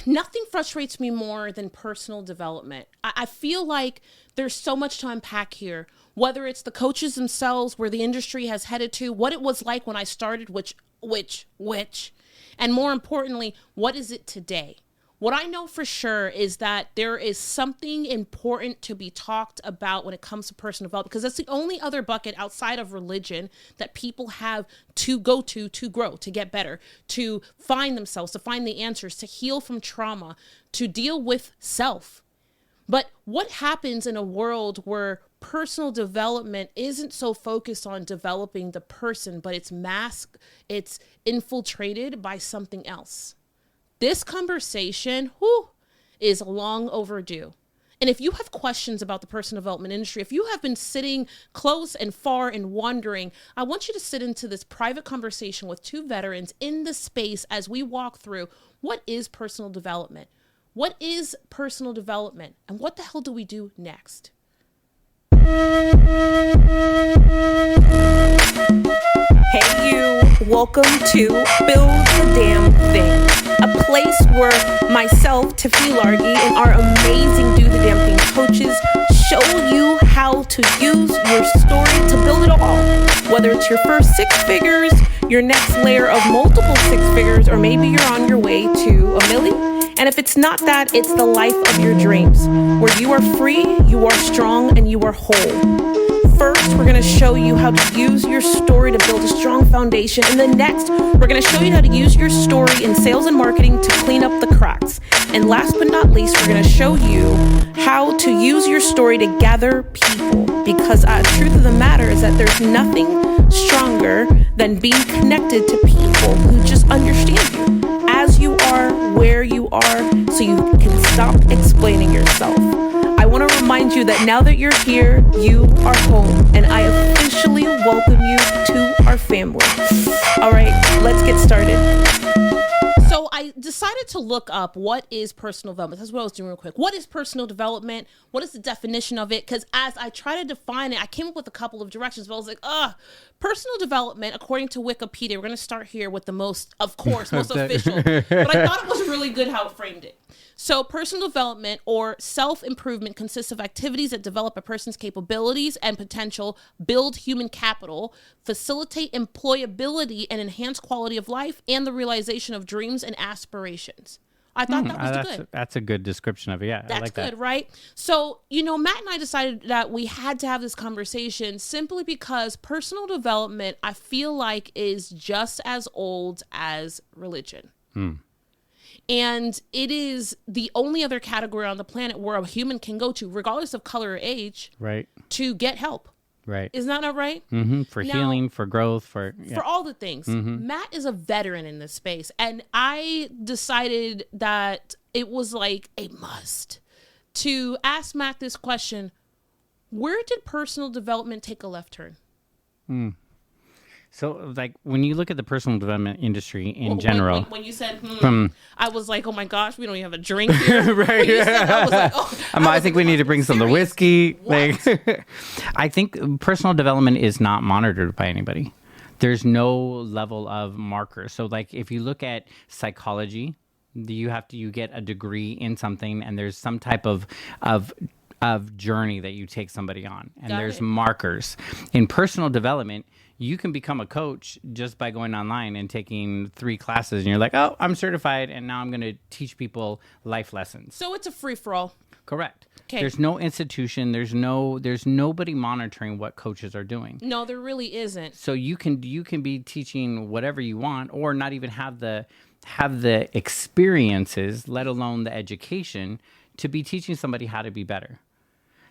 Nothing frustrates me more than personal development. I feel like there's so much to unpack here, whether it's the coaches themselves, where the industry has headed to, what it was like when I started, which, and more importantly, what is it today? What I know for sure is that there is something important to be talked about when it comes to personal development, because that's the only other bucket outside of religion that people have to go to grow, to get better, to find themselves, to find the answers, to heal from trauma, to deal with self. But what happens in a world where personal development isn't so focused on developing the person, but it's infiltrated by something else? This conversation is long overdue. And if you have questions about the personal development industry, if you have been sitting close and far and wondering, I want you to sit into this private conversation with two veterans in the space as we walk through what is personal development? What is personal development? And what the hell do we do next? Hey you, welcome to Build the Damn Thing, a place where myself, Tiffany Largy, and our amazing Do the Damn Thing coaches show you how to use your story to build it all. Whether it's your first 6 figures, your next layer of multiple 6 figures, or maybe you're on your way to $1 million. And if it's not that, it's the life of your dreams, where you are free, you are strong, and you are whole. First, we're going to show you how to use your story to build a strong foundation. And then next, we're going to show you how to use your story in sales and marketing to clean up the cracks. And last but not least, we're going to show you how to use your story to gather people. Because the truth of the matter is that there's nothing stronger than being connected to people who just understand you as you are, where you are, so you can stop explaining yourself. I want to remind you that now that you're here, you are home, and I officially welcome you to our family. All right, let's get started. So I decided to look up what is personal development. That's what I was doing real quick. What is personal development? What is the definition of it? Because as I try to define it, I came up with a couple of directions, but I was like, personal development, according to Wikipedia, we're going to start here with the most official. But I thought it was really good how it framed it. So personal development or self-improvement consists of activities that develop a person's capabilities and potential, build human capital, facilitate employability and enhance quality of life, and the realization of dreams and aspirations. I thought that was good. That's a good description of it. Yeah, that's I like good, that. right? So, Matt and I decided that we had to have this conversation simply because personal development, I feel like, is just as old as religion. And it is the only other category on the planet where a human can go to, regardless of color or age, right, to get help. Right. Isn't that not right? Mm-hmm. For healing, for growth, for all the things. Mm-hmm. Matt is a veteran in this space. And I decided that it was like a must to ask Matt this question. Where did personal development take a left turn? So, like, when you look at the personal development industry in general... When you said, I was like, oh my gosh, we don't even have a drink here. Right. I was like, I think we need to bring some of the whiskey. Like, I think personal development is not monitored by anybody. There's no level of marker. So, like, if you look at psychology, you get a degree in something, and there's some type of journey that you take somebody on, and there's markers. In personal development, you can become a coach just by going online and taking 3 classes, and you're like, oh, I'm certified, and now I'm going to teach people life lessons. So it's a free-for-all. Correct. Okay. There's no institution. There's nobody monitoring what coaches are doing. No, there really isn't. So you can be teaching whatever you want, or not even have the experiences, let alone the education, to be teaching somebody how to be better.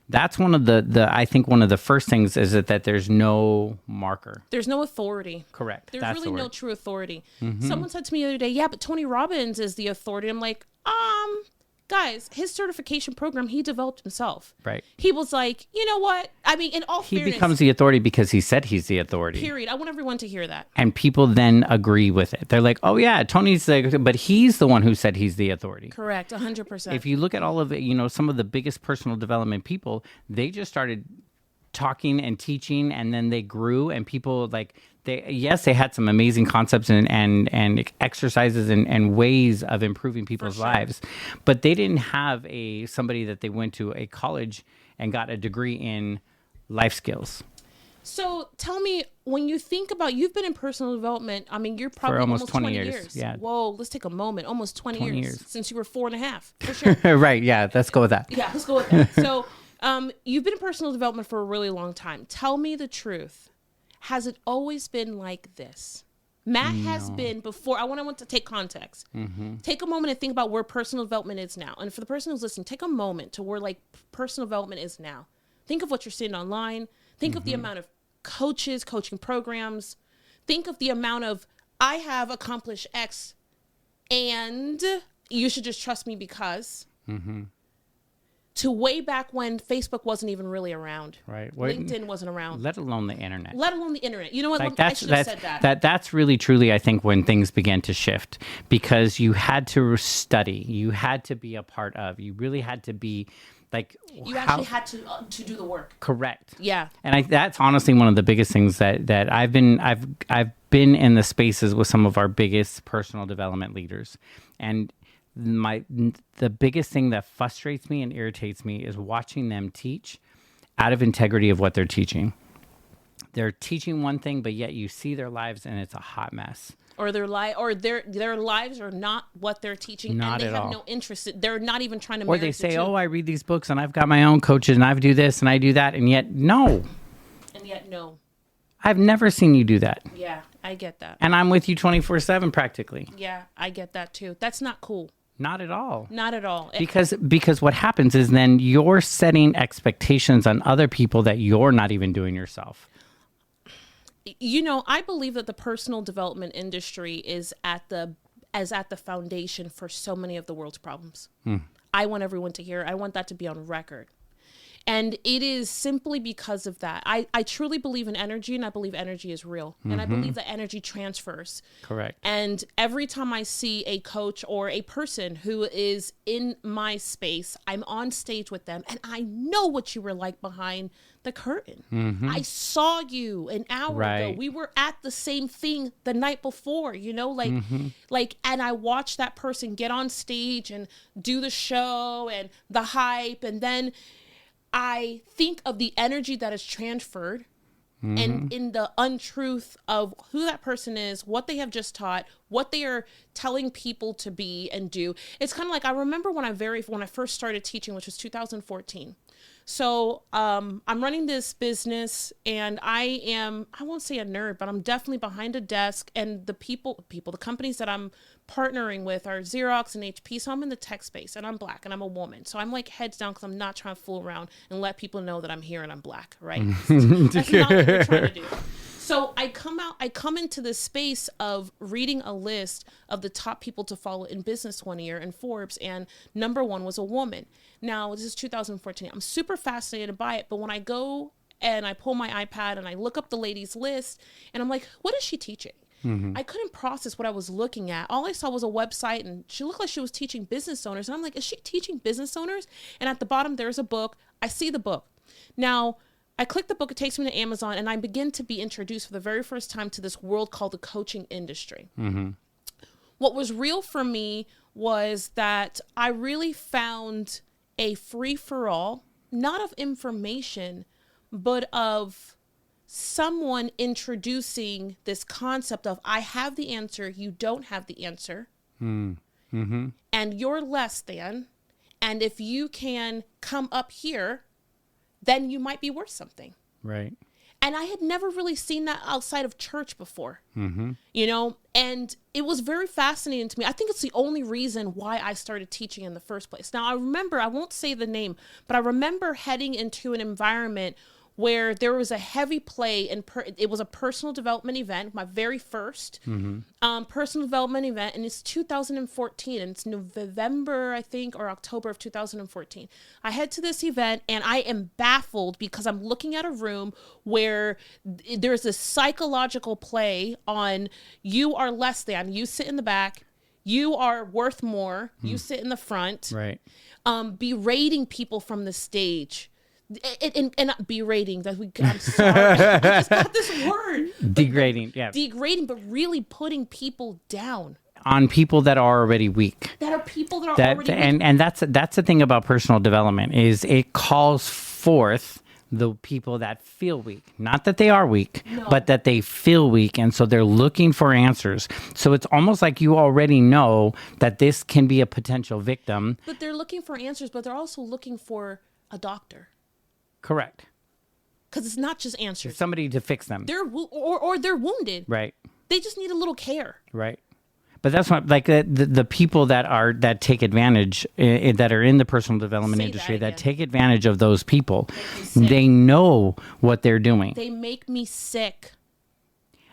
That's one of I think one of the first things is that there's no marker. There's no authority. Correct. There's really no true authority. Mm-hmm. Someone said to me the other day, yeah, but Tony Robbins is the authority. I'm like, guys, his certification program, he developed himself. Right. He was like, you know what? I mean, in all fairness. He becomes the authority because he said he's the authority. Period. I want everyone to hear that. And people then agree with it. They're like, oh yeah, Tony's but he's the one who said he's the authority. Correct. 100%. If you look at all of it, some of the biggest personal development people, they just started talking and teaching, and then they grew, and people like they had some amazing concepts and exercises and ways of improving people's lives, but they didn't have somebody that they went to a college and got a degree in life skills. So tell me, when you think about, you've been in personal development, I mean, you're probably For almost 20 years. Yeah. Whoa, let's take a moment. Almost 20 years since you were 4.5, for sure. Right. Yeah. Let's go with that. Yeah, let's go with that. So you've been in personal development for a really long time. Tell me the truth. Has it always been like this? Matt has been before. I want to take context. Take a moment and think about where personal development is now. And for the person who's listening, take a moment to where like personal development is now. Think of what you're seeing online. Think of the amount of coaches, coaching programs. Think of the amount of, I have accomplished X and you should just trust me because. To way back when Facebook wasn't even really around. Right. LinkedIn wasn't around. Let alone the internet. You know what? Like I should have said that. That's really, truly, I think, when things began to shift, because you had to study. You had to be a part of. You really had to be like. You actually had to do the work. Correct. Yeah. And that's honestly one of the biggest things that I've been in the spaces with some of our biggest personal development leaders, and the biggest thing that frustrates me and irritates me is watching them teach out of integrity of what they're teaching. They're teaching one thing, but yet you see their lives and it's a hot mess. Or their lives are not what they're teaching, Not and they at have all. no interest. They're not even trying to. Or they say, "Oh, I read these books and I've got my own coaches and I do this and I do that," and yet no. I've never seen you do that. Yeah, I get that. And I'm with you 24/7 practically. Yeah, I get that too. That's not cool. Not at all. Not at all. Because what happens is then you're setting expectations on other people that you're not even doing yourself. You know, I believe that the personal development industry is at the foundation for so many of the world's problems. I want everyone to hear. I want that to be on record. And it is simply because of that. I truly believe in energy, and I believe energy is real. And I believe that energy transfers. Correct. And every time I see a coach or a person who is in my space, I'm on stage with them, and I know what you were like behind the curtain. I saw you an hour ago. We were at the same thing the night before, you know, like, and I watched that person get on stage and do the show and the hype, and then I think of the energy that is transferred and in the untruth of who that person is, what they have just taught, what they are telling people to be and do. It's kind of like, I remember when I first started teaching, which was 2014. So I'm running this business, and I won't say a nerd, but I'm definitely behind a desk, and the companies that I'm partnering with are Xerox and HP. So I'm in the tech space, and I'm Black, and I'm a woman. So I'm like heads down because I'm not trying to fool around and let people know that I'm here and I'm Black, right? That's not what we're trying to do. So I come into this space of reading a list of the top people to follow in business one year in Forbes, and number one was a woman. Now, this is 2014. I'm super fascinated by it, but when I go and I pull my iPad and I look up the lady's list, and I'm like, what is she teaching? I couldn't process what I was looking at. All I saw was a website, and she looked like she was teaching business owners. And I'm like, is she teaching business owners? And at the bottom, there's a book. I see the book. Now, I click the book, it takes me to Amazon, and I begin to be introduced for the very first time to this world called the coaching industry. What was real for me was that I really found a free-for-all, not of information, but of someone introducing this concept of, I have the answer, you don't have the answer, and you're less than, and if you can come up here, then you might be worth something. Right. And I had never really seen that outside of church before, you know, and it was very fascinating to me. I think it's the only reason why I started teaching in the first place. Now, I remember, I won't say the name, but I remember heading into an environment where there was a heavy play, and it was a personal development event, my very first personal development event, and it's 2014, and it's November, I think, or October of 2014. I head to this event, and I am baffled because I'm looking at a room where there's a psychological play on, you are less than, you sit in the back, you are worth more, you sit in the front, right? Berating people from the stage. and not berating. I'm sorry. I just got this word. Degrading, yeah. Degrading, but really putting people down. On people that are already weak. That are people that are already weak. And that's the thing about personal development is it calls forth the people that feel weak. Not that they are weak, but that they feel weak. And so they're looking for answers. So it's almost like you already know that this can be a potential victim. But they're looking for answers, but they're also looking for a doctor. Correct. Because it's not just answers. It's somebody to fix them. Or they're wounded. Right. They just need a little care. Right. But that's what, like, the people that take advantage, that are in the personal development industry, that take advantage of those people, they know what they're doing. They make me sick.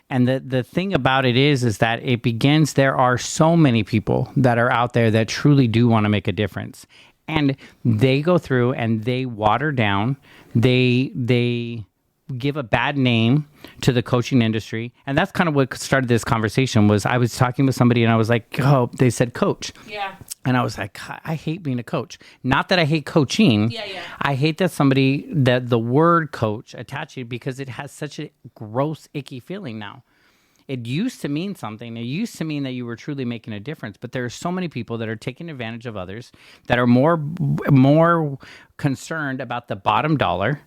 And the thing about it is that it begins, there are so many people that are out there that truly do want to make a difference. And they go through and they water down, they give a bad name to the coaching industry. And that's kind of what started this conversation. Was I was talking with somebody and I was like, oh, they said coach. Yeah. And I was like, I hate being a coach. Not that I hate coaching. Yeah, yeah. I hate that the word coach attached to it, because it has such a gross, icky feeling now. It used to mean something. It used to mean that you were truly making a difference. But there are so many people that are taking advantage of others, that are more concerned about the bottom dollar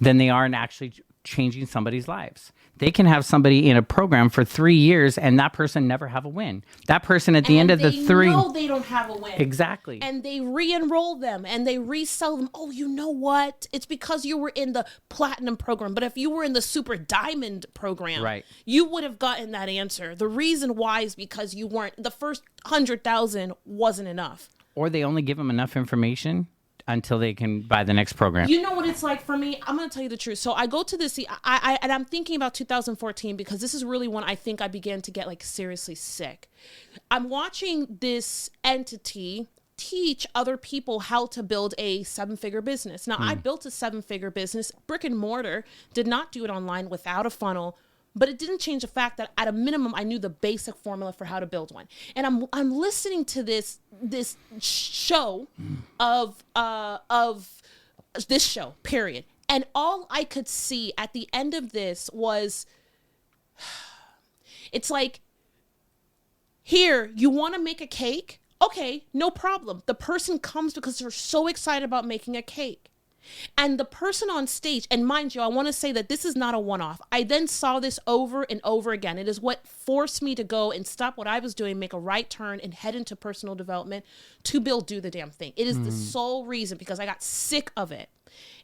than they are in actually changing somebody's lives. They can have somebody in a program for 3 years and that person never have a win. That person at the end of the three... they know they don't have a win. Exactly. And they re-enroll them and they resell them. Oh, you know what? It's because you were in the platinum program. But if you were in the super diamond program, right, you would have gotten that answer. The reason why is because you weren't... The first 100,000 wasn't enough. Or they only give them enough information until they can buy the next program. You know what it's like for me? I'm going to tell you the truth. So I go to this, and I'm thinking about 2014 because this is really when I think I began to get like seriously sick. I'm watching this entity teach other people how to build a 7-figure business. Now, I built a 7-figure business, brick and mortar, did not do it online without a funnel. But it didn't change the fact that at a minimum, I knew the basic formula for how to build one. And I'm listening to this show of this show, period. And all I could see at the end of this was, it's like, here, you want to make a cake? Okay, no problem. The person comes because they're so excited about making a cake. And the person on stage, and mind you, I want to say that this is not a one-off. I then saw this over and over again. It is what forced me to go and stop what I was doing, make a right turn, and head into personal development to do the damn thing. It is the sole reason, because I got sick of it.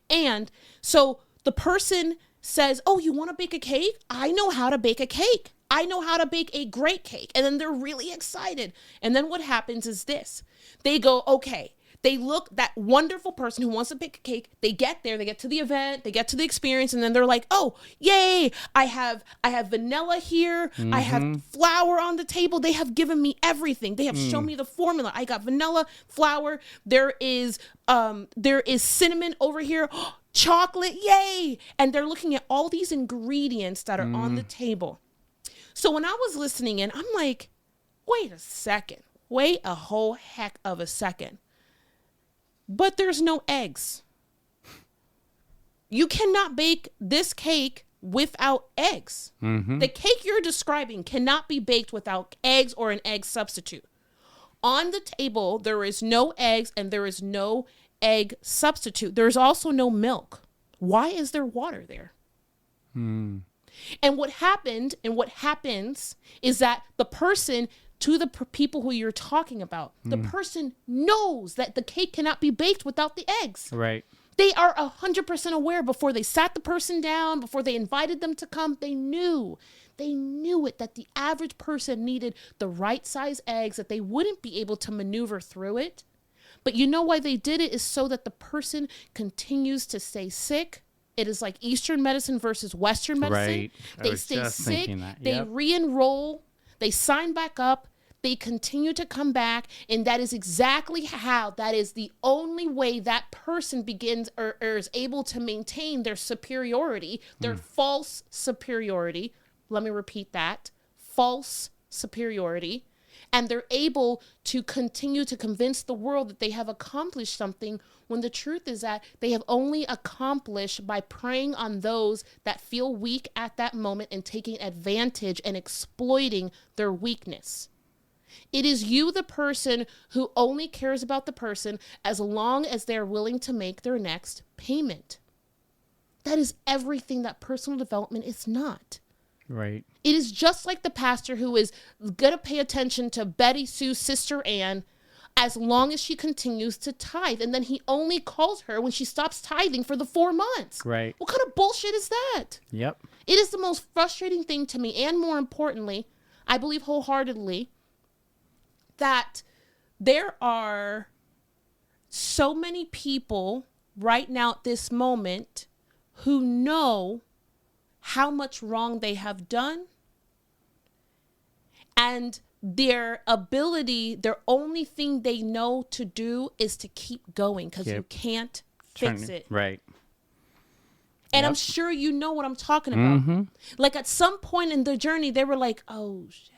And so the person says, oh, you want to bake a cake? I know how to bake a cake. I know how to bake a great cake. And then they're really excited. And then what happens is this. They go, okay. They look, that wonderful person who wants to bake a cake, they get there, they get to the event, they get to the experience, and then they're like, oh, yay, I have vanilla here, I have flour on the table, they have given me everything, they have shown me the formula, I got vanilla, flour, there is cinnamon over here, chocolate, yay, and they're looking at all these ingredients that are on the table. So when I was listening in, I'm like, wait a whole heck of a second. But there's no eggs. You cannot bake this cake without eggs. The cake you're describing cannot be baked without eggs or an egg substitute. On the table, there is no eggs and there is no egg substitute. There's also no milk. Why is there water there? And what happened and what happens is that the person, to the people who you're talking about, the person knows that the cake cannot be baked without the eggs. Right. They are 100% aware before they sat the person down, before they invited them to come. They knew it, that the average person needed the right size eggs, that they wouldn't be able to maneuver through it. But you know why they did it is so that the person continues to stay sick. It is like Eastern medicine versus Western medicine. Right. They stay sick. They re-enroll. They sign back up. They continue to come back, and that is exactly how, that is the only way that person begins or is able to maintain their superiority, their false superiority. Let me repeat that. False superiority. And they're able to continue to convince the world that they have accomplished something, when the truth is that they have only accomplished by preying on those that feel weak at that moment and taking advantage and exploiting their weakness. It is you, the person, who only cares about the person as long as they're willing to make their next payment. That is everything that personal development is not. Right. It is just like the pastor who is going to pay attention to Betty Sue's sister Ann as long as she continues to tithe. And then he only calls her when she stops tithing for the 4 months. Right. What kind of bullshit is that? Yep. It is the most frustrating thing to me. And more importantly, I believe wholeheartedly that there are so many people right now at this moment who know how much wrong they have done, and their only thing they know to do is to keep going, because you can't fix it. Right. And I'm sure you know what I'm talking about. Like at some point in the journey, they were like, oh shit.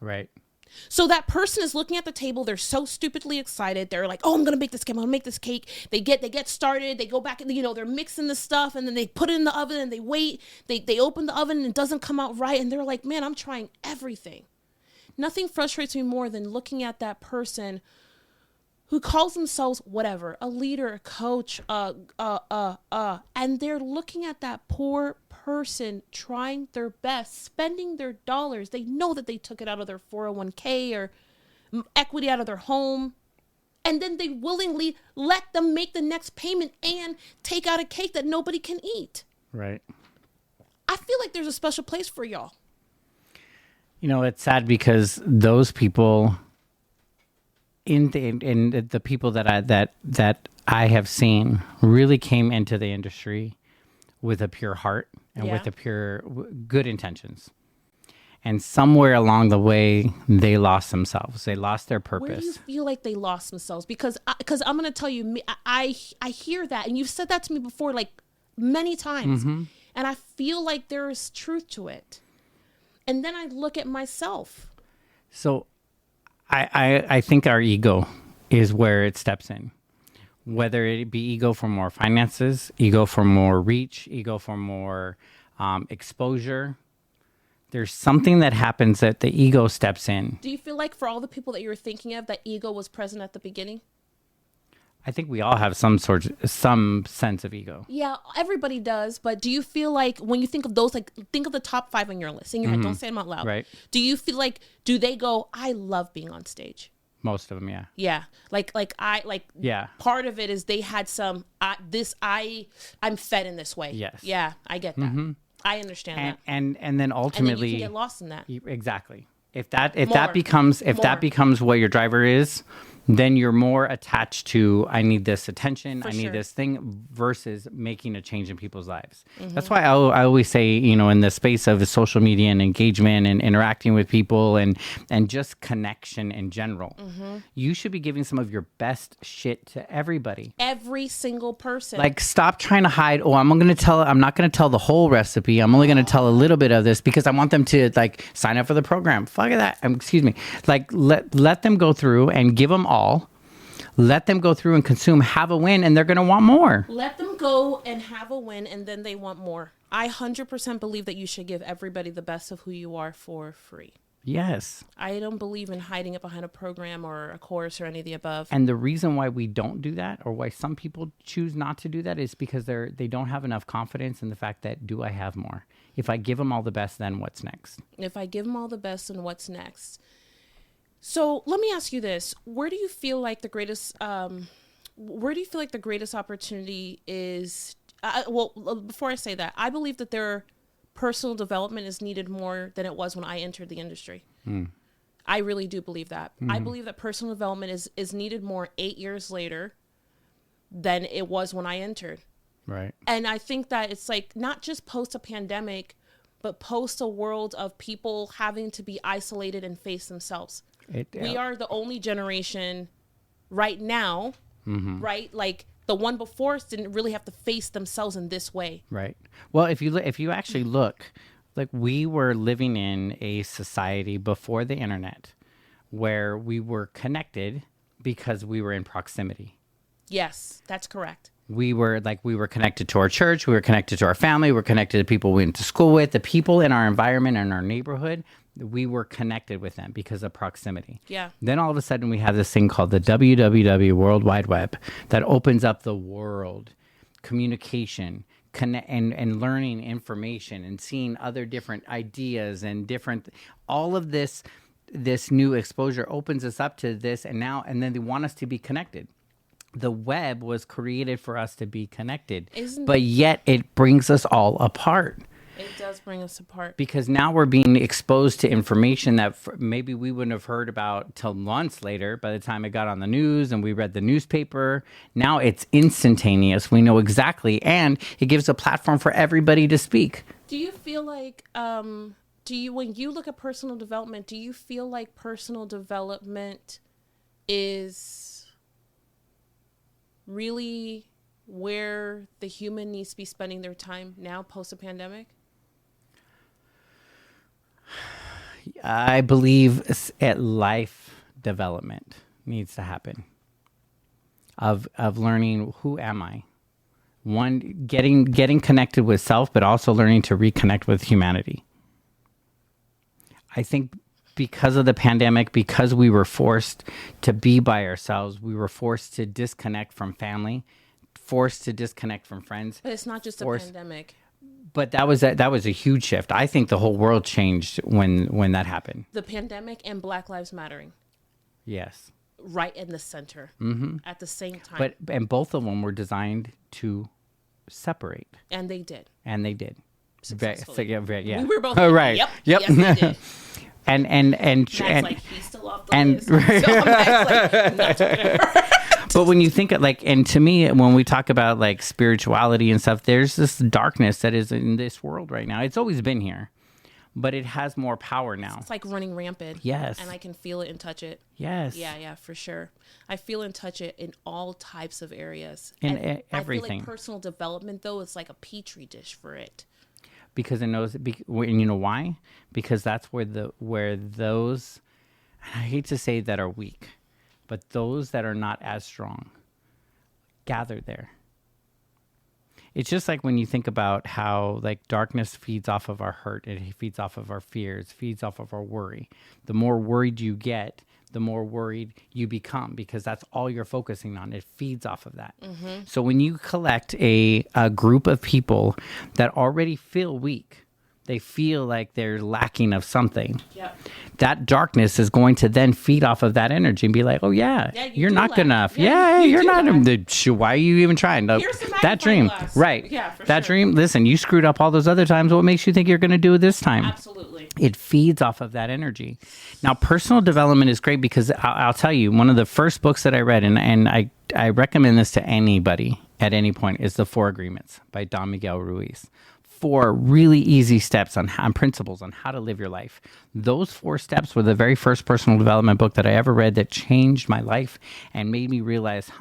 Right. So that person is looking at the table. They're so stupidly excited. They're like, oh, I'm going to make this cake. I'm going to make this cake. They get started. They go back and, they're mixing the stuff, and then they put it in the oven and they wait. They open the oven and it doesn't come out right. And they're like, man, I'm trying everything. Nothing frustrates me more than looking at that person who calls themselves whatever, a leader, a coach, and they're looking at that poor person trying their best, spending their dollars. They know that they took it out of their 401k or equity out of their home, and then they willingly let them make the next payment and take out a cake that nobody can eat. Right. I feel like there's a special place for y'all. It's sad because those people in the people that I have seen really came into the industry with a pure heart and with a pure good intentions. And somewhere along the way, they lost themselves. They lost their purpose. Where do you feel like they lost themselves? Because I'm going to tell you, I hear that. And you've said that to me before, like many times. And I feel like there is truth to it. And then I look at myself. So I think our ego is where it steps in. Whether it be ego for more finances, ego for more reach, ego for more exposure. There's something that happens that the ego steps in. Do you feel like for all the people that you were thinking of, that ego was present at the beginning? I think we all have some sense of ego. Yeah, everybody does. But do you feel like when you think of those, like think of the top 5 on your list in your head, don't say them out loud. Right. Do you feel like, do they go, I love being on stage? Most of them, yeah. Yeah. Yeah. Part of it is they had some, I'm fed in this way. Yes. Yeah, I get that. I understand that. And then ultimately. And then you can get lost in that. Exactly. If that becomes what your driver is, then you're more attached to, I need this attention, I need this thing, versus making a change in people's lives. That's why I always say, in the space of social media and engagement and interacting with people and just connection in general, you should be giving some of your best shit to everybody. Every single person. Like, stop trying to hide, I'm not going to tell the whole recipe. I'm only going to tell a little bit of this because I want them to sign up for the program. Fuck that. Excuse me. Let them go through and give them all. Let them go through and consume, have a win, and they're going to want more. Let them go and have a win, and then they want more. I 100% believe that you should give everybody the best of who you are for free. Yes. I don't believe in hiding it behind a program or a course or any of the above. And the reason why we don't do that, or why some people choose not to do that, is because they don't have enough confidence in the fact that, do I have more? If I give them all the best, then what's next? If I give them all the best, then what's next? So let me ask you this: where do you feel like the greatest opportunity is? Before I say that, I believe that their personal development is needed more than it was when I entered the industry. I really do believe that. I believe that personal development is needed more 8 years later than it was when I entered. Right. And I think that it's like not just post a pandemic, but post a world of people having to be isolated and face themselves. We are the only generation right now, right? Like the one before us didn't really have to face themselves in this way. Right. Well, if you actually look, like, we were living in a society before the internet where we were connected because we were in proximity. Yes, that's correct. We were connected to our church. We were connected to our family. We were connected to people we went to school with, the people in our environment and our neighborhood. We were connected with them because of proximity. Yeah. Then all of a sudden we have this thing called the WWW, World Wide Web, that opens up the world, communication, and learning information and seeing other different ideas and all of this new exposure opens us up to this. And then they want us to be connected. The web was created for us to be connected, but yet it brings us all apart. It does bring us apart. Because now we're being exposed to information that maybe we wouldn't have heard about till months later by the time it got on the news and we read the newspaper. Now it's instantaneous. We know exactly, and it gives a platform for everybody to speak. Do you feel like, when you look at personal development, do you feel like personal development is really where the human needs to be spending their time now post a pandemic? I believe at life development needs to happen of learning, who am I? One, getting connected with self, but also learning to reconnect with humanity. I think because of the pandemic, because we were forced to be by ourselves, we were forced to disconnect from family, forced to disconnect from friends. But it's not just a pandemic. But that was a huge shift. I think the whole world changed when that happened. The pandemic and Black Lives Mattering. Yes. Right in the center at the same time. And both of them were designed to separate. And they did. Successfully. Yeah. We were both. Oh, right. Yep. Yep. Yes, they did. And like, he's still off the list. So Matt's like, not but when you think of and to me, when we talk about like spirituality and stuff, there's this darkness that is in this world right now. It's always been here, but it has more power now. It's like running rampant. Yes. And I can feel it and touch it. Yes. Yeah, for sure. I feel and touch it in all types of areas. And everything. I feel like personal development, though, is like a petri dish for it. Because it knows, and you know why? Because that's where those, I hate to say that are weak, but those that are not as strong gather there. It's just like when you think about how like darkness feeds off of our hurt, it feeds off of our fears, feeds off of our worry. The more worried you get, the more worried you become, because that's all you're focusing on. It feeds off of that. Mm-hmm. So when you collect a group of people that already feel weak, they feel like they're lacking of something. Yep. That darkness is going to then feed off of that energy and be like, oh yeah, you're not good enough. Yeah, you're not. Why are you even trying? That dream, glass. Right? Yeah, for that sure. dream. Listen, you screwed up all those other times. What makes you think you're going to do it this time? Absolutely. It feeds off of that energy. Now, personal development is great because I'll tell you, one of the first books that I read, and I recommend this to anybody at any point, is The 4 Agreements by Don Miguel Ruiz. 4 really easy steps on principles on how to live your life. Those 4 steps were the very first personal development book that I ever read that changed my life and made me realize,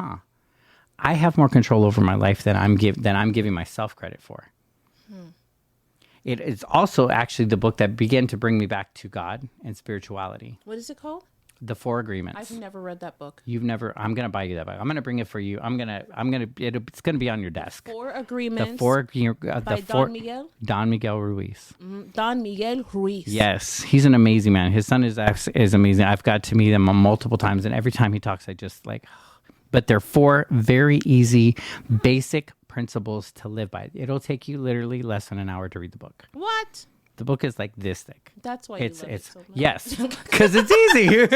I have more control over my life than I'm giving myself credit for. It is also actually the book that began to bring me back to God and spirituality. What is it called? The 4 Agreements. I've never read that book. You've never. I'm gonna buy you that book. I'm gonna bring it for you. It's gonna be on your desk. 4 Agreements. By Don Miguel. Don Miguel Ruiz. Don Miguel Ruiz. Yes, he's an amazing man. His son is amazing. I've got to meet him multiple times, and every time he talks, I just like. But they're 4 very easy, basic principles to live by. It'll take you literally less than an hour to read the book. What? The book is like this thick. That's why you love it so much. Yes, because it's easy.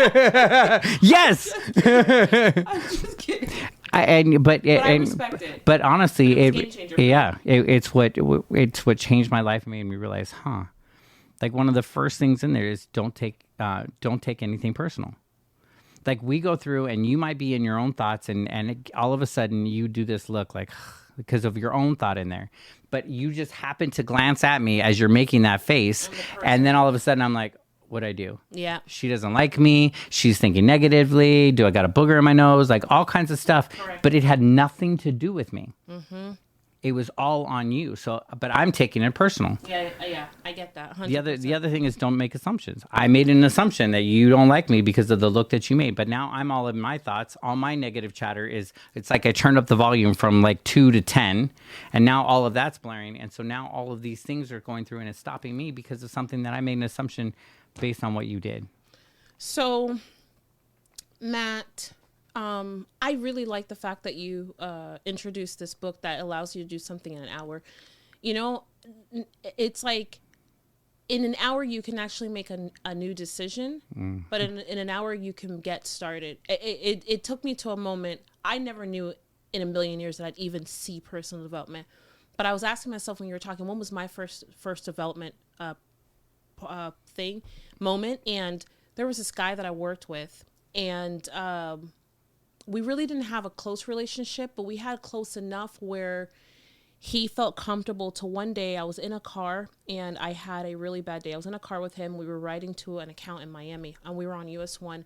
Yes. I'm just kidding. I respect it. But honestly, It's a game changer. it's what changed my life and made me realize, like one of the first things in there is don't take anything personal. Like we go through and you might be in your own thoughts and all of a sudden you do this look like because of your own thought in there, but you just happen to glance at me as you're making that face. And then all of a sudden I'm like, what'd I do? Yeah. She doesn't like me. She's thinking negatively. Do I got a booger in my nose? Like all kinds of stuff. Correct. But it had nothing to do with me. Mm-hmm. it was all on you. So, but I'm taking it personal. Yeah, I get that. 100%. The other thing is, don't make assumptions. I made an assumption that you don't like me because of the look that you made, but now I'm all in my thoughts. All my negative chatter is, it's like I turned up the volume from like 2 to 10, and now all of that's blaring, and so now all of these things are going through, and it's stopping me because of something that I made an assumption based on what you did. So, Matt, I really like the fact that you introduced this book that allows you to do something in an hour. You know, it's like in an hour you can actually make a new decision, but in an hour you can get started. It took me to a moment I never knew in a million years that I'd even see personal development. But I was asking myself when you were talking, when was my first development moment? And there was this guy that I worked with, and we really didn't have a close relationship, but we had close enough where he felt comfortable to one day I was in a car and I had a really bad day. I was in a car with him. We were riding to an account in Miami and we were on US 1,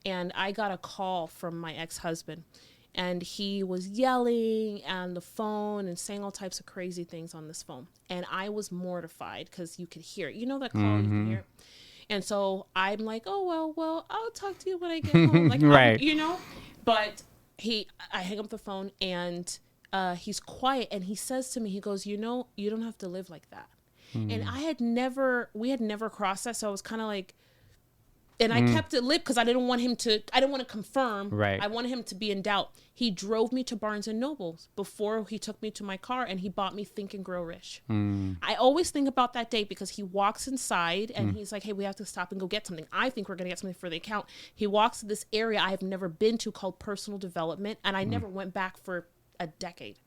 and I got a call from my ex-husband, and he was yelling on the phone and saying all types of crazy things on this phone. And I was mortified because you could hear it. You know that call, you can hear it. And so I'm like, oh, well, I'll talk to you when I get home. Like, right. you know, but I hang up the phone, and he's quiet, and he says to me, he goes, you know, you don't have to live like that. And we had never crossed that. So I was kind of like, and I kept it lit because I didn't want to confirm. Right. I wanted him to be in doubt. He drove me to Barnes and Nobles before he took me to my car, and he bought me Think and Grow Rich. I always think about that day because he walks inside and he's like, hey, we have to stop and go get something. I think we're going to get something for the account. He walks to this area I have never been to called personal development, and I never went back for a decade.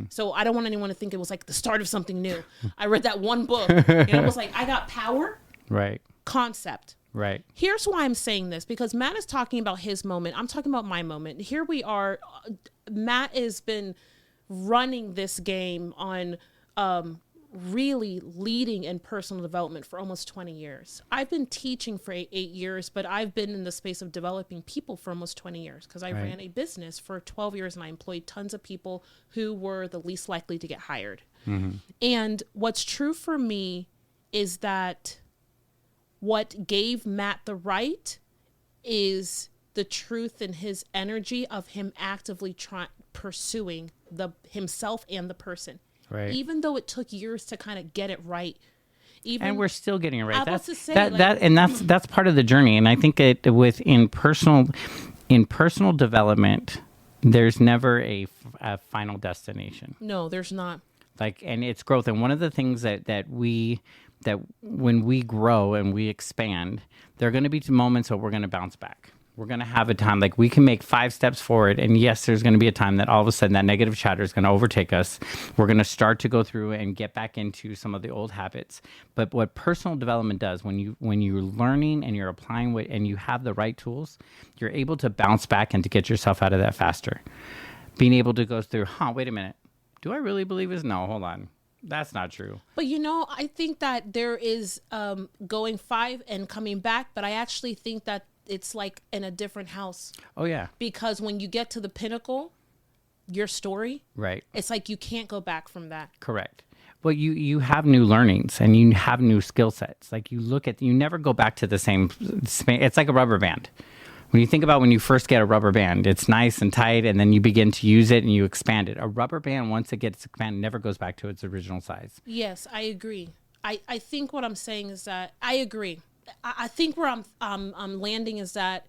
So I don't want anyone to think it was like the start of something new. I read that one book and it was like, I got power. Right. Concept. Right. Here's why I'm saying this, because Matt is talking about his moment. I'm talking about my moment. Here we are. Matt has been running this game on really leading in personal development for almost 20 years. I've been teaching for 8 years, but I've been in the space of developing people for almost 20 years because I ran a business for 12 years and I employed tons of people who were the least likely to get hired. And what's true for me is that what gave Matt the right is the truth in his energy of him actively pursuing himself and the person. Right. Even though it took years to kind of get it right. And we're still getting it right. That's part of the journey. And I think in personal development, there's never a final destination. No, there's not. And it's growth. And one of the things that when we grow and we expand, there are going to be moments where we're going to bounce back. We're going to have a time like we can make 5 steps forward. And yes, there's going to be a time that all of a sudden that negative chatter is going to overtake us. We're going to start to go through and get back into some of the old habits. But what personal development does, when you're learning and you're applying and you have the right tools, you're able to bounce back and to get yourself out of that faster. Being able to go through, wait a minute. Do I really believe this? No, hold on. That's not true. But I think that there is going 5 and coming back, but I actually think that it's like in a different house. Oh, yeah. Because when you get to the pinnacle, your story, right? It's like you can't go back from that. Correct. Well, you have new learnings and you have new skill sets. Like you never go back to the same. It's like a rubber band. When you think about when you first get a rubber band, it's nice and tight, and then you begin to use it and you expand it. A rubber band, once it gets expanded, never goes back to its original size. Yes, I agree. I think what I'm saying is that I agree. I think where I'm landing is that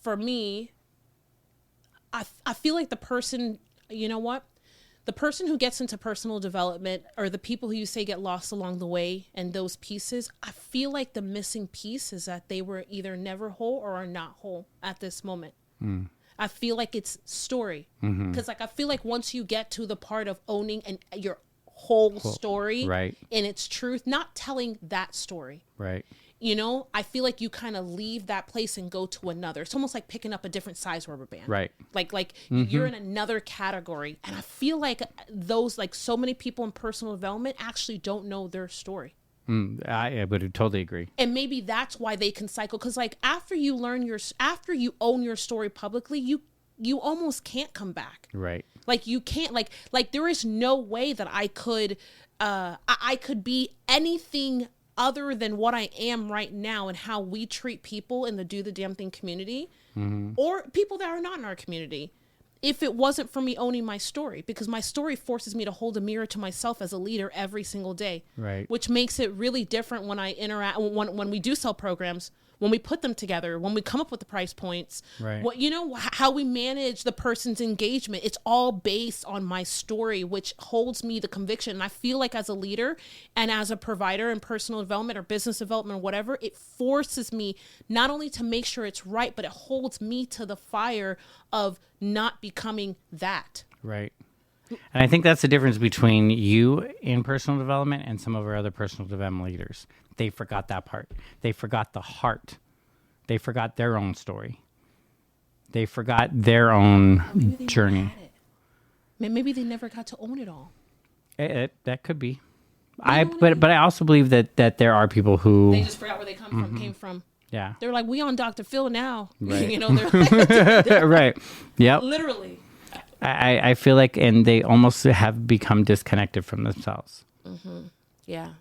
for me, I feel like the person, you know what? The person who gets into personal development, or the people who you say get lost along the way and those pieces, I feel like the missing piece is that they were either never whole or are not whole at this moment. I feel like it's story. Because I feel like once you get to the part of owning your whole story right. in its truth, not telling that story. Right. I feel like you kind of leave that place and go to another. It's almost like picking up a different size rubber band. Right. Like you're in another category. And I feel like those, like so many people in personal development actually don't know their story. I would totally agree. And maybe that's why they can cycle. Because after you own your story publicly, you almost can't come back. Right. Like you can't, like there is no way that I could be anything other than what I am right now and how we treat people in the Do the Damn Thing community, or people that are not in our community, if it wasn't for me owning my story, because my story forces me to hold a mirror to myself as a leader every single day. Right. Which makes it really different when I interact, when we do sell programs, when we put them together, when we come up with the price points, right. what, you know, how we manage the person's engagement. It's all based on my story, which holds me the conviction. And I feel like as a leader and as a provider in personal development or business development or whatever, it forces me not only to make sure it's right, but it holds me to the fire of not becoming that. Right. And I think that's the difference between you in personal development and some of our other personal development leaders. They forgot that part. They forgot the heart. They forgot their own story. They forgot their own journey. Maybe they never got to own it all. That could be. But I also believe that there are people who they just forgot where they came from. Yeah. They're like, we on Dr. Phil now. Right. You know, they're right. Yep. Literally. I feel like, and they almost have become disconnected from themselves. Mm-hmm. Yeah.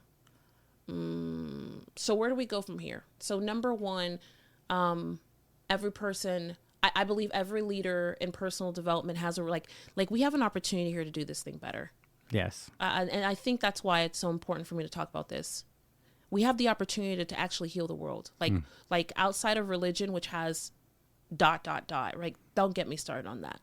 So where do we go from here? So number one, every person, I believe every leader in personal development has like we have an opportunity here to do this thing better. Yes. And I think that's why it's so important for me to talk about this. We have the opportunity to actually heal the world. Like outside of religion, which has ... right? Don't get me started on that.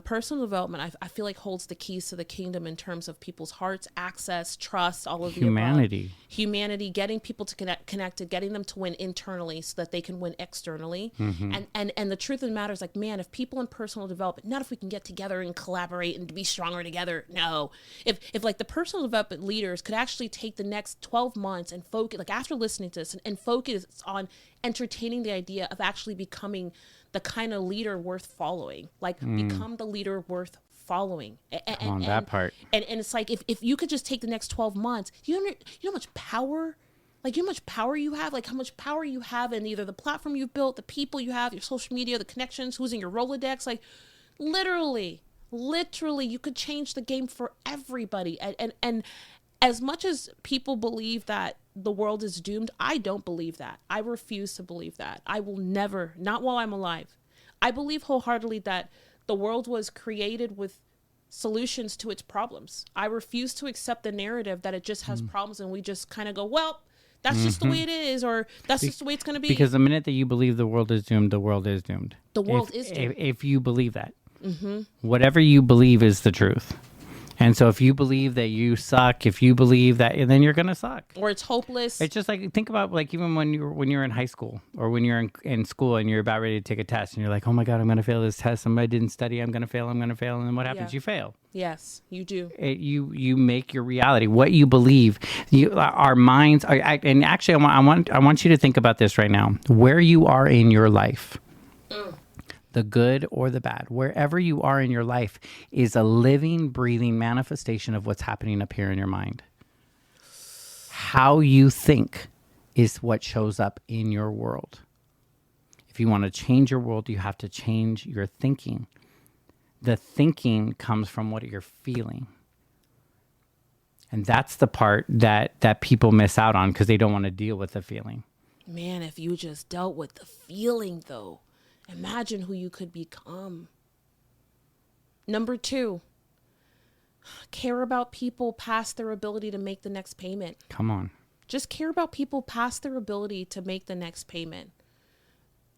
Personal development, I feel like holds the keys to the kingdom in terms of people's hearts, access, trust, all of the humanity. Humanity, getting people to connected, getting them to win internally so that they can win externally. Mm-hmm. And the truth of the matter is, like, man, if people in personal development, not if we can get together and collaborate and be stronger together. No, if like the personal development leaders could actually take the next 12 months and focus, like after listening to this, and focus on entertaining the idea of actually becoming the kind of leader worth following, like become the leader worth following. That part. And it's like, if you could just take the next 12 months, you know how much power, like you know how much power you have, like how much power you have in either the platform you've built, the people you have, your social media, the connections, who's in your Rolodex, like literally you could change the game for everybody. And as much as people believe that the world is doomed, I don't believe that. I refuse to believe that. I will never, not while I'm alive. I believe wholeheartedly that the world was created with solutions to its problems. I refuse to accept the narrative that it just has problems and we just kind of go, well, that's just the way it is, or that's just the way it's going to be. Because the minute that you believe the world is doomed, the world is doomed. The world is doomed. If you believe that. Whatever you believe is the truth. And so if you believe that you suck, if you believe that, then you're going to suck. Or it's hopeless. It's just like, think about like even when you're in high school or when you're in school and you're about ready to take a test and you're like, oh my God, I'm going to fail this test. Somebody didn't study. I'm going to fail. And then what happens? Yeah. You fail. Yes, you do. You make your reality what you believe. Our minds are, and actually I want you to think about this right now. Where you are in your life. The good or the bad, wherever you are in your life is a living, breathing manifestation of what's happening up here in your mind. How you think is what shows up in your world. If you want to change your world, you have to change your thinking. The thinking comes from what you're feeling. And that's the part that people miss out on because they don't want to deal with the feeling. Man, if you just dealt with the feeling, though. Imagine who you could become. Number 2, care about people past their ability to make the next payment. Come on. Just care about people past their ability to make the next payment.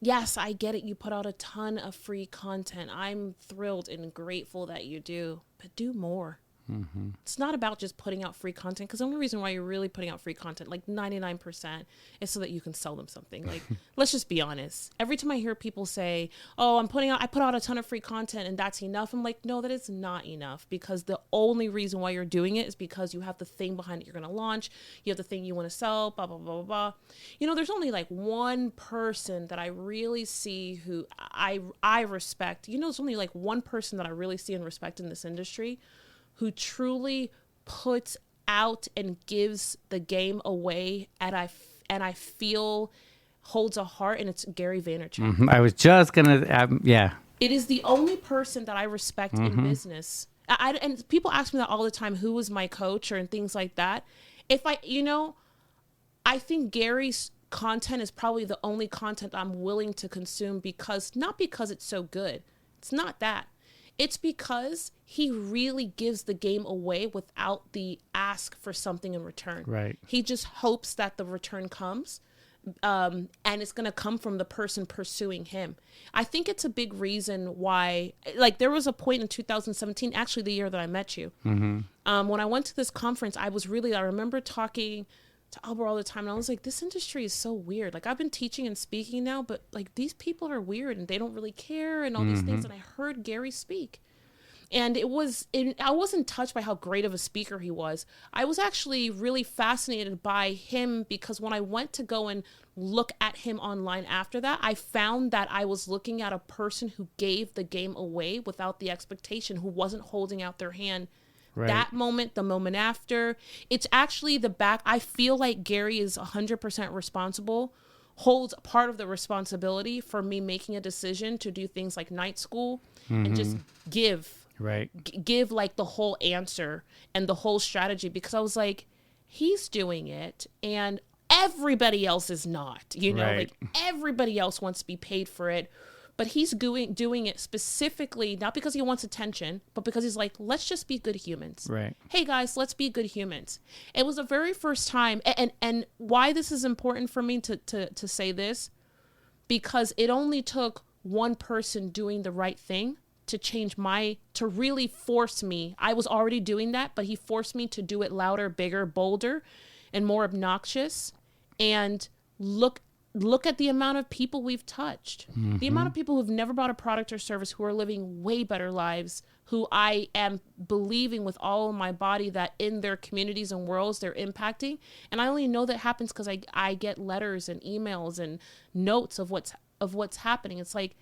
Yes, I get it. You put out a ton of free content. I'm thrilled and grateful that you do, but do more. Mm-hmm. It's not about just putting out free content, because the only reason why you're really putting out free content, like 99%, is so that you can sell them something. Like, let's just be honest. Every time I hear people say, oh, I put out a ton of free content and that's enough. I'm like, no, that is not enough, because the only reason why you're doing it is because you have the thing behind it you're going to launch. You have the thing you want to sell, blah, blah, blah, blah, blah. You know, there's only like one person that I really see who I respect. You know, there's only like one person that I really see and respect in this industry who truly puts out and gives the game away, and I feel holds a heart, and it's Gary Vaynerchuk. I was just gonna, yeah. It is the only person that I respect in business. And people ask me that all the time, who was my coach and things like that. I think Gary's content is probably the only content I'm willing to consume not because it's so good. It's not that. It's because he really gives the game away without the ask for something in return. Right. He just hopes that the return comes. And it's going to come from the person pursuing him. I think it's a big reason why, like, there was a point in 2017, actually the year that I met you, when I went to this conference, I remember talking to Albert all the time, and I was like, this industry is so weird. Like, I've been teaching and speaking now, but like, these people are weird and they don't really care and all these things. And I heard Gary speak. And I wasn't touched by how great of a speaker he was. I was actually really fascinated by him because when I went to go and look at him online after that, I found that I was looking at a person who gave the game away without the expectation, who wasn't holding out their hand. Right. That moment, the moment after, it's actually I feel like Gary is 100% responsible, holds part of the responsibility for me making a decision to do things like night school and just give like the whole answer and the whole strategy, because I was like, he's doing it and everybody else is not, like everybody else wants to be paid for it, but he's doing it specifically not because he wants attention, but because he's like, let's just be good humans. Right. Hey guys, let's be good humans. It was the very first time, and why this is important for me to say this, because it only took one person doing the right thing to change to really force me. I was already doing that, but he forced me to do it louder, bigger, bolder, and more obnoxious. And look at the amount of people we've touched. The amount of people who've never bought a product or service, who are living way better lives, who I am believing with all of my body that in their communities and worlds they're impacting. And I only know that happens because I get letters and emails and notes of what's happening. It's like,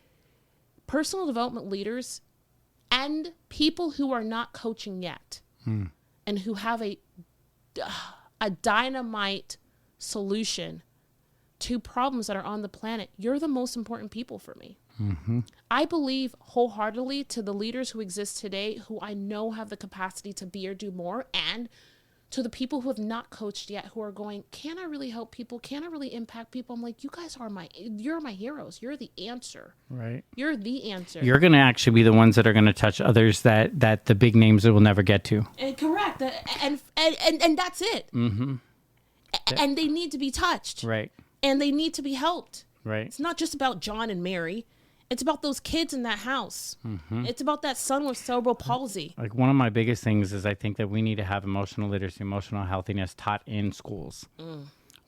personal development leaders and people who are not coaching yet and who have a dynamite solution to problems that are on the planet, you're the most important people for me. I believe wholeheartedly to the leaders who exist today, who I know have the capacity to be or do more, and to the people who have not coached yet, who are going, can I really help people? Can I really impact people? I'm like, you guys you're my heroes. You're the answer. Right. You're the answer. You're going to actually be the ones that are going to touch others that the big names will never get to. Correct. And that's it. And they need to be touched. Right. And they need to be helped. Right. It's not just about John and Mary. It's about those kids in that house. It's about that son with cerebral palsy. Like, one of my biggest things is I think that we need to have emotional literacy, emotional healthiness taught in schools.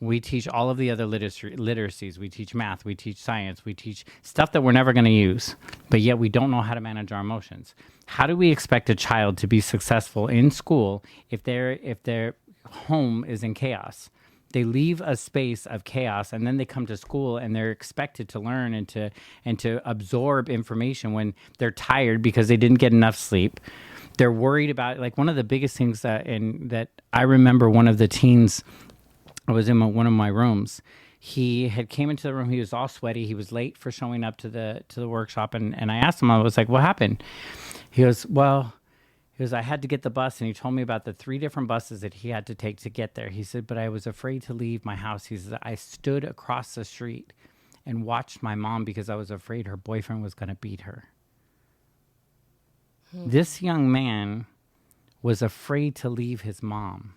We teach all of the other literacies. We teach math. We teach science. We teach stuff that we're never going to use, but yet we don't know how to manage our emotions. How do we expect a child to be successful in school if their home is in chaos? They leave a space of chaos, and then they come to school and they're expected to learn and to absorb information when they're tired because they didn't get enough sleep. They're worried about, like, one of the biggest things that I remember, one of the teens, I was in one of my rooms. He had came into the room. He was all sweaty. He was late for showing up to the workshop, and I asked him, I was like, what happened? He goes, I had to get the bus, and he told me about the 3 different buses that he had to take to get there. He said, but I was afraid to leave my house. He said, I stood across the street and watched my mom because I was afraid her boyfriend was going to beat her. This young man was afraid to leave his mom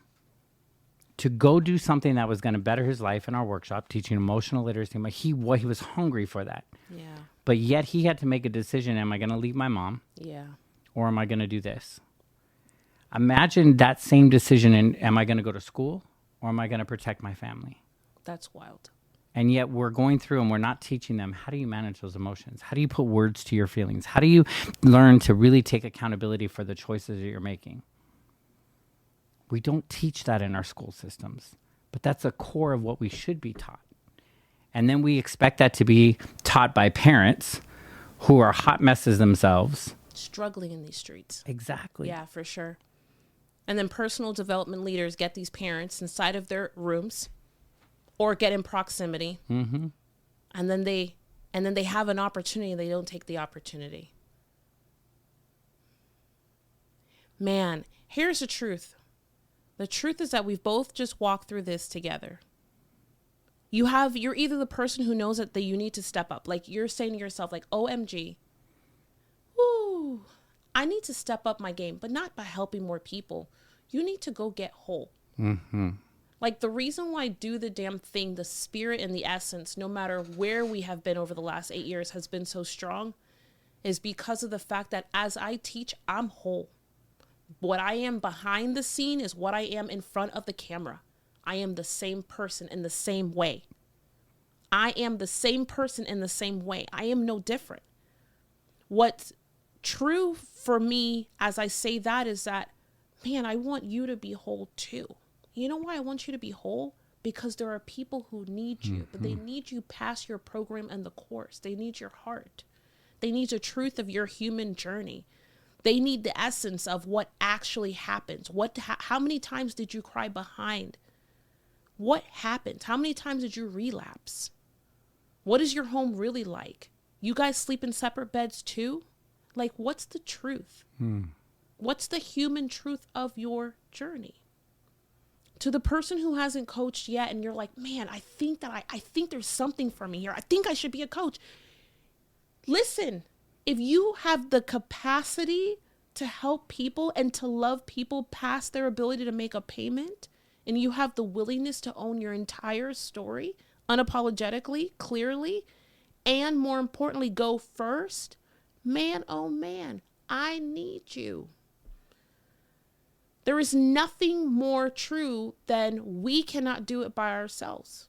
to go do something that was going to better his life in our workshop, teaching emotional literacy. He was hungry for that. Yeah. But yet he had to make a decision. Am I going to leave my mom? Yeah. Or am I going to do this? Imagine that same decision in, am I going to go to school or am I going to protect my family? That's wild. And yet we're going through and we're not teaching them, how do you manage those emotions? How do you put words to your feelings? How do you learn to really take accountability for the choices that you're making? We don't teach that in our school systems, but that's a core of what we should be taught. And then we expect that to be taught by parents who are hot messes themselves. Struggling in these streets. Exactly. Yeah, for sure. And then personal development leaders get these parents inside of their rooms or get in proximity. And then they And then they have an opportunity and they don't take the opportunity. Man, here's the truth. The truth is that we've both just walked through this together. You're either the person who knows that you need to step up. Like you're saying to yourself, like, OMG, woo, I need to step up my game, but not by helping more people. You need to go get whole. Mm-hmm. Like the reason why Do the Damn Thing, the spirit and the essence, no matter where we have been over the last 8 years, has been so strong is because of the fact that as I teach, I'm whole. What I am behind the scene is what I am in front of the camera. I am the same person in the same way. I am the same person in the same way. I am no different. What's true for me as I say that is that, man, I want you to be whole too. You know why I want you to be whole? Because there are people who need you, but they need you past your program and the course. They need your heart. They need the truth of your human journey. They need the essence of what actually happens. How many times did you cry behind? What happened? How many times did you relapse? What is your home really like? You guys sleep in separate beds too? Like, what's the truth? What's the human truth of your journey? To the person who hasn't coached yet and you're like, man, I think there's something for me here. I think I should be a coach. Listen, if you have the capacity to help people and to love people past their ability to make a payment, and you have the willingness to own your entire story unapologetically, clearly, and more importantly, go first, man, oh man, I need you. There is nothing more true than we cannot do it by ourselves.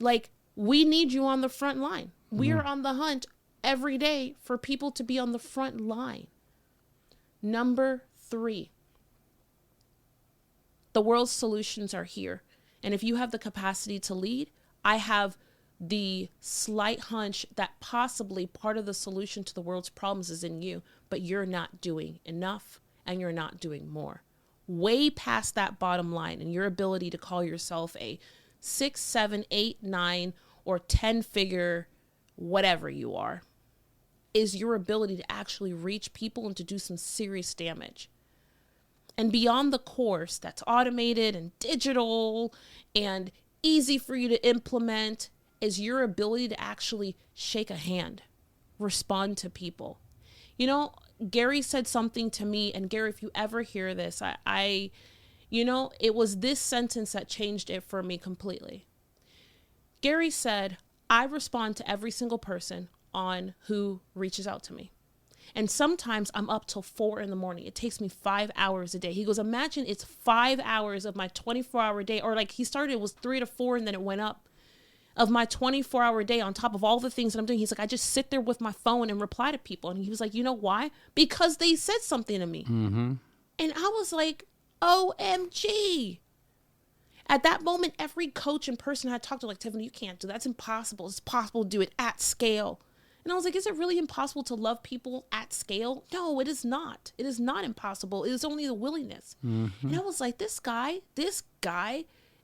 Like, we need you on the front line. We are on the hunt every day for people to be on the front line. Number 3, the world's solutions are here. And if you have the capacity to lead, I have the slight hunch that possibly part of the solution to the world's problems is in you, but you're not doing enough and you're not doing more. Way past that bottom line and your ability to call yourself a 6, 7, 8, 9, or 10-figure, whatever you are, is your ability to actually reach people and to do some serious damage. And beyond the course that's automated and digital and easy for you to implement is your ability to actually shake a hand, respond to people. You know, Gary said something to me, and Gary, if you ever hear this, it was this sentence that changed it for me completely. Gary said, I respond to every single person on who reaches out to me. And sometimes I'm up till 4 a.m. It takes me 5 hours a day. He goes, imagine it's 5 hours of my 24-hour day. Or like he started, it was 3 to 4 and then it went up. Of my 24-hour day on top of all the things that I'm doing. He's like, I just sit there with my phone and reply to people. And he was like, you know why? Because they said something to me. And I was like, OMG. At that moment, every coach and person I talked to, like, Tiffany, you can't do that. That's impossible. It's possible to do it at scale. And I was like, is it really impossible to love people at scale? No, it is not. It is not impossible. It is only the willingness. And I was like, this guy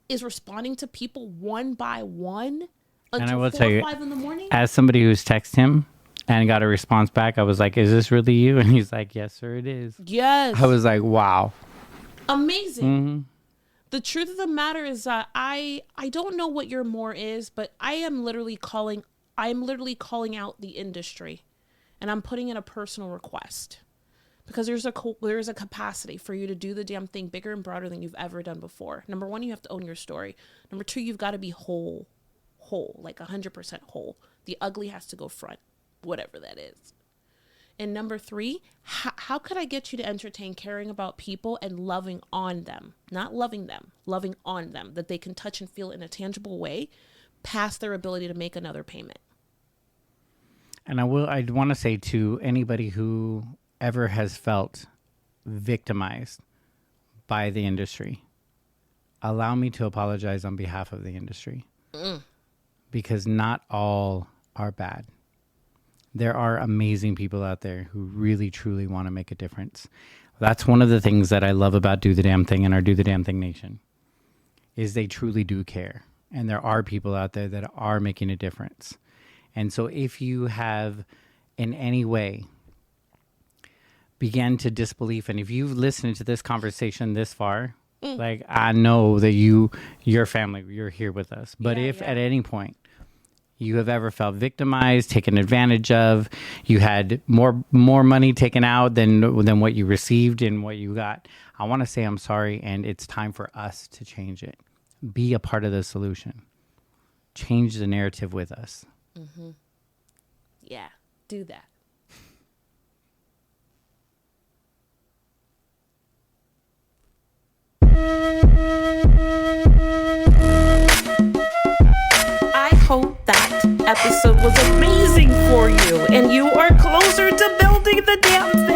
is responding to people one by one until and I will 4 tell or you, 5 in the morning. as somebody who's texted him and got a response back, I was like, is this really you? And he's like, yes, sir, it is. Yes. I was like, wow. Amazing. The truth of the matter is that I don't know what your more is, but I am literally calling out the industry, and I'm putting in a personal request because there's a capacity for you to do the damn thing bigger and broader than you've ever done before. Number 1, you have to own your story. Number 2, you've got to be whole, like 100% whole. The ugly has to go front, whatever that is. And number 3, how could I get you to entertain caring about people and loving on them, not loving them, loving on them, that they can touch and feel in a tangible way past their ability to make another payment? And I'd want to say to anybody who ever has felt victimized by the industry, allow me to apologize on behalf of the industry. Because not all are bad. There are amazing people out there who really, truly want to make a difference. That's one of the things that I love about Do the Damn Thing and our Do the Damn Thing Nation, is they truly do care. And there are people out there that are making a difference. And so if you have in any way began to disbelief, and if you've listened to this conversation this far, like I know that your family, you're here with us. But if at any point you have ever felt victimized, taken advantage of, you had more money taken out than what you received and what you got, I want to say I'm sorry, and it's time for us to change it. Be a part of the solution. Change the narrative with us. Mm-hmm. Yeah, do that. I hope that episode was amazing for you and you are closer to building the damn